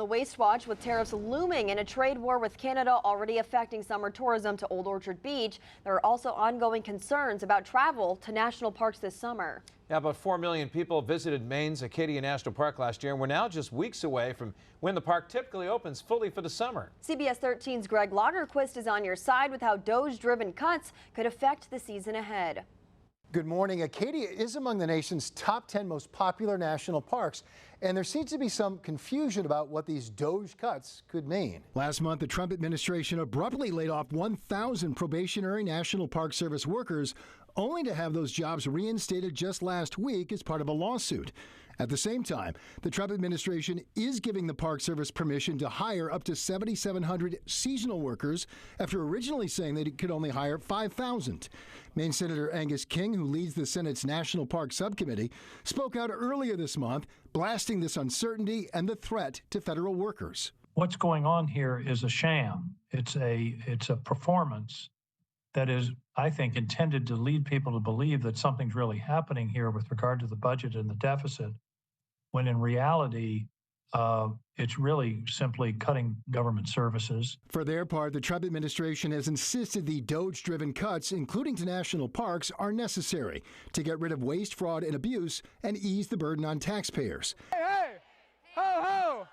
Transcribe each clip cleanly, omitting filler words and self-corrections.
the Waste Watch with tariffs looming and a trade war with Canada already affecting summer tourism to Old Orchard Beach. There are also ongoing concerns about travel to national parks this summer. Yeah, about 4 million people visited Maine's Acadia National Park last year, and we're now just weeks away from when the park typically opens fully for the summer. CBS 13's Greg Lagerquist is on your side with how DOGE-driven cuts could affect the season ahead. Good morning. Acadia is among the nation's top 10 most popular national parks, and there seems to be some confusion about what these DOGE cuts could mean. Last month, the Trump administration abruptly laid off 1,000 probationary National Park Service workers, only to have those jobs reinstated just last week as part of a lawsuit. At the same time, the Trump administration is giving the Park Service permission to hire up to 7,700 seasonal workers after originally saying they could only hire 5,000. Maine Senator Angus King, who leads the Senate's National Park Subcommittee, spoke out earlier this month, blasting this uncertainty and the threat to federal workers. What's going on here is a sham. It's a performance that is, I think, intended to lead people to believe that something's really happening here with regard to the budget and the deficit, when in reality, it's really simply cutting government services. For their part, the Trump administration has insisted the DOGE-driven cuts, including to national parks, are necessary to get rid of waste, fraud, and abuse and ease the burden on taxpayers. Hey, ho, ho!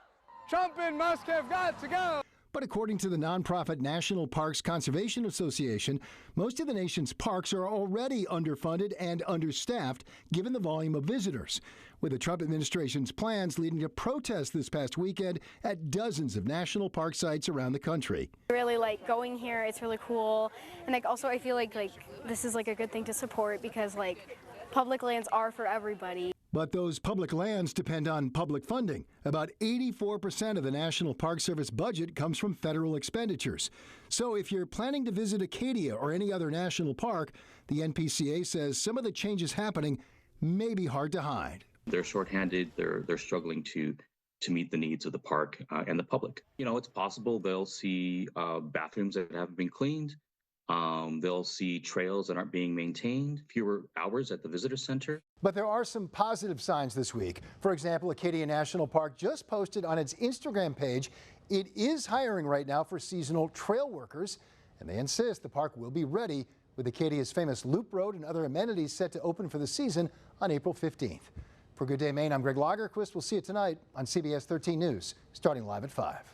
Trump and Musk have got to go! But according to the nonprofit National Parks Conservation Association, most of the nation's parks are already underfunded and understaffed given the volume of visitors, with the Trump administration's plans leading to protests this past weekend at dozens of national park sites around the country. I really like going here. It's really cool. And also I feel like this is a good thing to support because public lands are for everybody. But those public lands depend on public funding. About 84% of the National Park Service budget comes from federal expenditures. So if you're planning to visit Acadia or any other national park, the NPCA says some of the changes happening may be hard to hide. They're shorthanded. They're struggling to meet the needs of the park and the public. It's possible they'll see bathrooms that haven't been cleaned. They'll see trails that aren't being maintained, fewer hours at the visitor center. But there are some positive signs this week. For example, Acadia National Park just posted on its Instagram page it is hiring right now for seasonal trail workers, and they insist the park will be ready with Acadia's famous Loop Road and other amenities set to open for the season on April 15th. For Good Day Maine, I'm Greg Lagerquist. We'll see you tonight on CBS 13 News, starting live at 5.